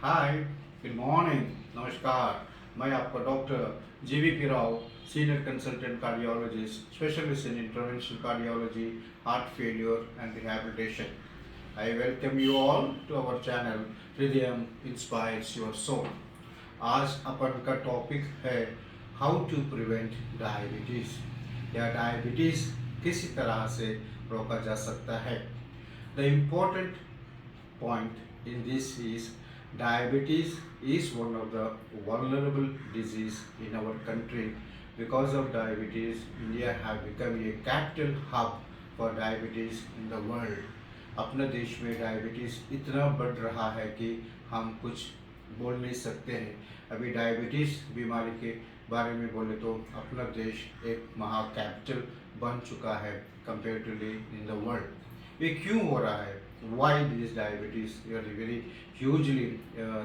हाय, good morning, नमस्कार। मैं आपका doctor GVP Rao, senior consultant cardiologist, specialist in interventional cardiology, heart failure and rehabilitation. I welcome you all to our channel Rhythm Inspires Your Soul। आज अपन का topic है how to prevent diabetes या diabetes किसी तरह से रोका जा सकता है। The important point in this is diabetes is one of the vulnerable disease in our country. Because of diabetes, India have become a capital hub for diabetes in the world। अपने देश में डायबिटीज़ इतना बढ़ रहा है कि हम कुछ बोल नहीं सकते हैं। अभी डायबिटीज़ बीमारी के बारे में बोले तो अपना देश एक महा कैपिटल बन चुका है कंपेरेटिवली इन द वर्ल्ड। ये क्यों हो रहा है? Why this diabetes is very hugely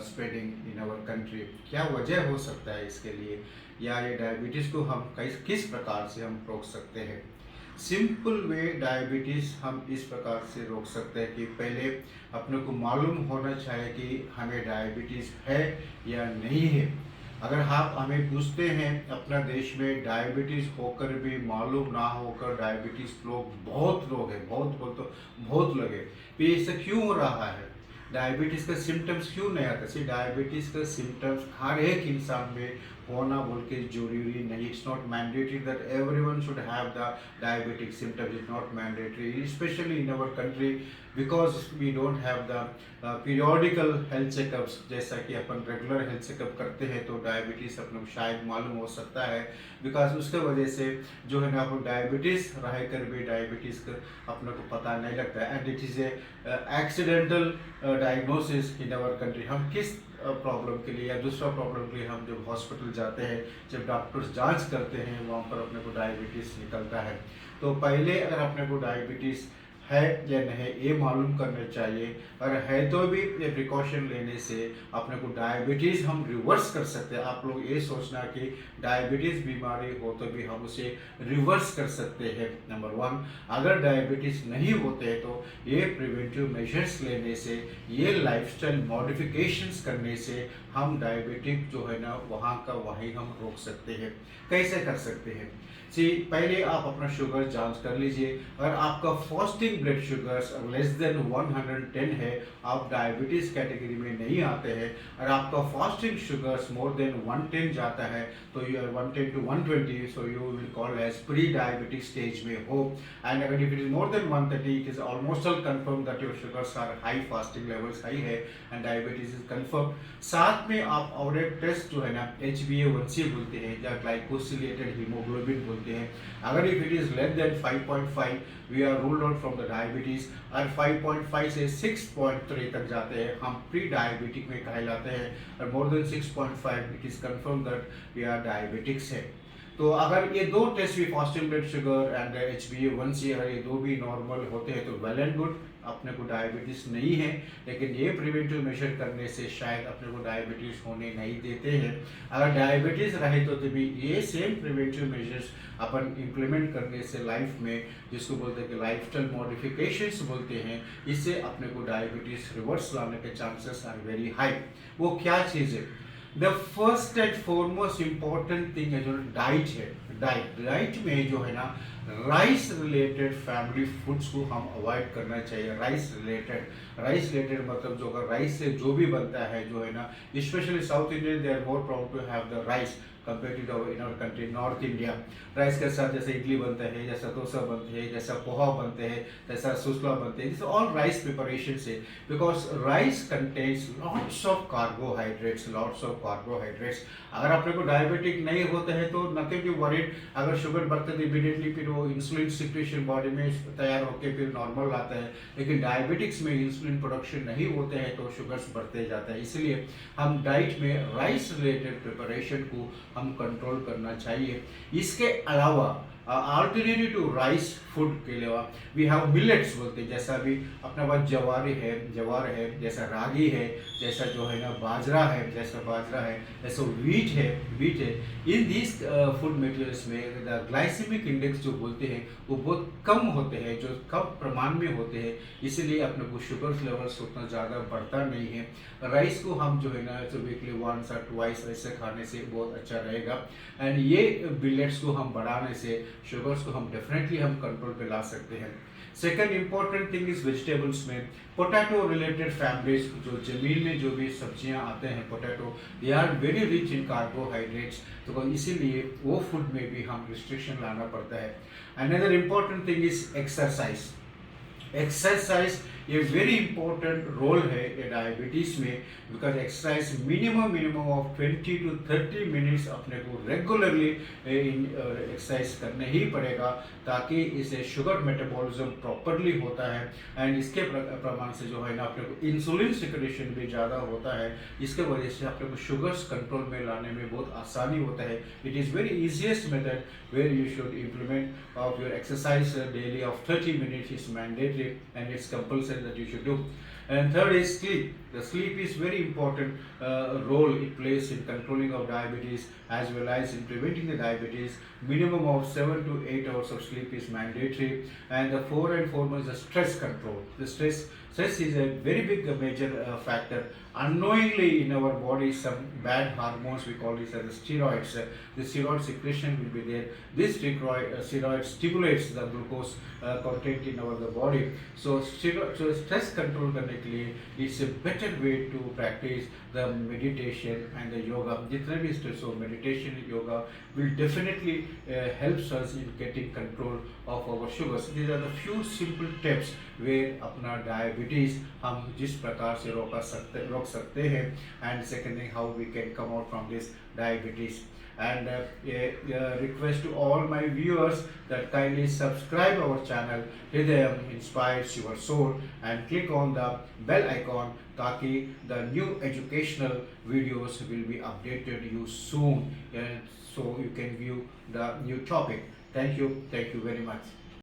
spreading in our country? क्या वजह हो सकता है इसके लिए, या ये डायबिटीज़ को हम किस प्रकार से हम रोक सकते हैं? सिंपल वे डायबिटीज़ हम इस प्रकार से रोक सकते हैं कि पहले अपने को मालूम होना चाहिए कि हमें डायबिटीज़ है या नहीं है। अगर आप हमें पूछते हैं अपना देश में डायबिटीज़ होकर भी मालूम ना होकर डायबिटीज़ बहुत लोग हैं, बहुत लोग हैं, तो ये सब क्यों हो रहा है? डायबिटीज़ का सिम्टम्स क्यों नहीं आता? सिर्फ डायबिटीज़ का सिम्टम्स हर एक इंसान में होना बोल के जरूरी नहीं। It's not mandatory that everyone should have the diabetic symptoms. It's not mandatory, specially in our country, because we don't have the periodical health checkups. जैसा कि अपन रेगुलर हेल्थ चेकअप करते हैं तो डायबिटीज़ अपने को शायद मालूम हो सकता है, बिकॉज उसके वजह से जो है ना आपको डायबिटीज़ रह कर भी डायबिटीज़ का अपने को पता नहीं लगता है। And it is a accidental diagnosis in our country. हम किस प्रॉब्लम के लिए या दूसरा प्रॉब्लम के लिए हम जब हॉस्पिटल जाते हैं, जब डॉक्टर्स जांच करते हैं, वहाँ पर अपने को डायबिटीज़ निकलता है। तो पहले अगर अपने को डायबिटीज़ है या नहीं ये मालूम करना चाहिए। अगर है तो भी ये प्रिकॉशन लेने से अपने को डायबिटीज़ हम रिवर्स कर सकते हैं। आप लोग ये सोचना कि डायबिटीज़ बीमारी हो तो भी हम उसे रिवर्स कर सकते हैं, नंबर वन। अगर डायबिटीज़ नहीं होते हैं तो ये प्रिवेंटिव मेजर्स लेने से, ये लाइफस्टाइल मॉडिफिकेशंस करने से हम डायबिटिक जो है ना वहाँ का वहीं हम रोक सकते हैं। कैसे कर सकते हैं? पहले आप अपना शुगर जांच कर लीजिए। अगर आपका fasting blood sugars less than 110 है, आप डायबिटीज़ कैटेगरी में नहीं आते हैं। अगर आपका फास्टिंग शुगर्स मोर देन 110 जाता है तो you are 110 to 120, so you will call as pre diabetic stage में हो। एंड अगर if it is more than 130, it is almost all confirm that your sugars are high, fasting levels high है and diabetes is confirm. साथ में आप और एक test जो है ना HbA1c बोलते हैं या ग्लाइकोसिलेटेड हीमोग्लोबिन बोलते हैं। अगर if it is less than 5.5, we are ruled out from the diabetes. और 5.5 से 6.3 तक जाते हैं, हम प्री डायबिटिक में कहलाते हैं। और more than 6.5 it is confirm that we are diabetics है। तो अगर ये दो टेस्ट भी, fasting blood sugar and HbA1c, अगर ये दो भी नॉर्मल होते हैं तो वेल एंड गुड, अपने को डायबिटीज़ नहीं है। लेकिन ये प्रिवेंटिव मेजर करने से शायद अपने को डायबिटीज़ होने नहीं देते हैं। अगर डायबिटीज़ रहे तो भी ये सेम प्रिवेंटिव मेजर्स अपन इम्प्लीमेंट करने से लाइफ में, जिसको बोलते हैं कि लाइफस्टाइल मॉडिफिकेशंस बोलते हैं, इससे अपने को डायबिटीज़ रिवर्स लाने के चांसेस आर वेरी हाई। वो क्या चीज़ है? The first and foremost important thing है जो डाइट है। डाइट में जो है ना राइस रिलेटेड फैमिली फूड्स को हम अवॉइड करना चाहिए। राइस रिलेटेड मतलब जो अगर राइस से जो भी बनता है जो है ना, specially South Indian they are more proud to have the rice compare to in our country North India. Rice के साथ जैसे इडली बनता है, जैसा डोसा बनते हैं, जैसा पोहा बनते हैं, जैसा सुसला बनते हैं, दिस ऑल राइस प्रिपरेशन से। Because rice contains lots of carbohydrates. अगर अपने को डायबिटिक नहीं होते हैं तो नथिंग टू वरीड। अगर शुगर बढ़ते तो इमीडिएटली फिर वो इंसुलिन सिक्रेशन बॉडी में तैयार होकर फिर नॉर्मल आता है। लेकिन डायबिटिक्स में इंसुलिन प्रोडक्शन नहीं होते हैं तो शुगर्स बढ़ते जाता है। इसलिए हम डाइट में राइस रिलेटेड प्रिपरेशन को हम कंट्रोल करना चाहिए। इसके अलावा अल्टरनेटिव टू राइस फूड के लिए वी हैव मिलेट्स बोलते हैं, जैसा अभी अपने पास जवार है, जैसा रागी है, जैसा जो है ना बाजरा है, जैसा वीट है। इन दिस फूड मटेरियल्स में द ग्लाइसेमिक इंडेक्स जो बोलते हैं वो बहुत कम होते हैं, जो कम प्रमाण में होते हैं, इसलिए अपने को शुगर लेवल्स उतना ज़्यादा बढ़ता नहीं है। राइस को हम जो है ना वीकली वंस और ट्वाइस ऐसे खाने से बहुत अच्छा रहेगा। एंड ये बिलेट्स को हम बढ़ाने से शुगर्स को हम डेफिनेटली हम कंट्रोल पे ला सकते हैं। Second important thing is vegetables में पोटैटो रिलेटेड फैमिलीज, जो जमीन में जो भी सब्जियां आते हैं potato, they are very rich in carbohydrates, तो इसीलिए वो फूड में भी हम रिस्ट्रिक्शन लाना पड़ता है। Another important thing is exercise ये वेरी इंपॉर्टेंट रोल है ये डायबिटीज़ में, because exercise minimum of 20 to 30 minutes अपने को रेगुलरली एक्सरसाइज करने ही पड़ेगा, ताकि इसे शुगर मेटाबॉलिज्म प्रॉपरली होता है। एंड इसके प्रमाण से जो है ना अपने को इंसुलिन सिक्रेशन भी ज़्यादा होता है, इसके वजह से अपने को शुगर्स कंट्रोल में लाने में बहुत आसानी होता है। It is very easiest method where you should implement of your exercise daily of 30 minutes is mandatory and it's compulsory that you should do. And third is sleep. The sleep is very important role it plays in controlling of diabetes as well as in preventing the diabetes. Minimum of 7 to 8 hours of sleep is mandatory. And the foremost is stress control. The stress is a very big major factor. Unknowingly in our body some bad hormones, we call this as the steroids. The steroid secretion will be there. This steroid stimulates the glucose content in our body. So stress control करने के लिए it's a better way to practice the meditation and the yoga. जितने भी stress हो, meditation yoga will definitely helps us in getting control of our sugars. These are the few simple tips where अपना diabetes हम जिस प्रकार से रोक सकते हैं, and second thing how we can come out from this diabetes. And request to all my viewers that kindly subscribe our channel Hridayam Inspires Your Soul and click on the bell icon ताकि the new educational videos will be updated you soon, and so you can view the new topic. Thank you very much.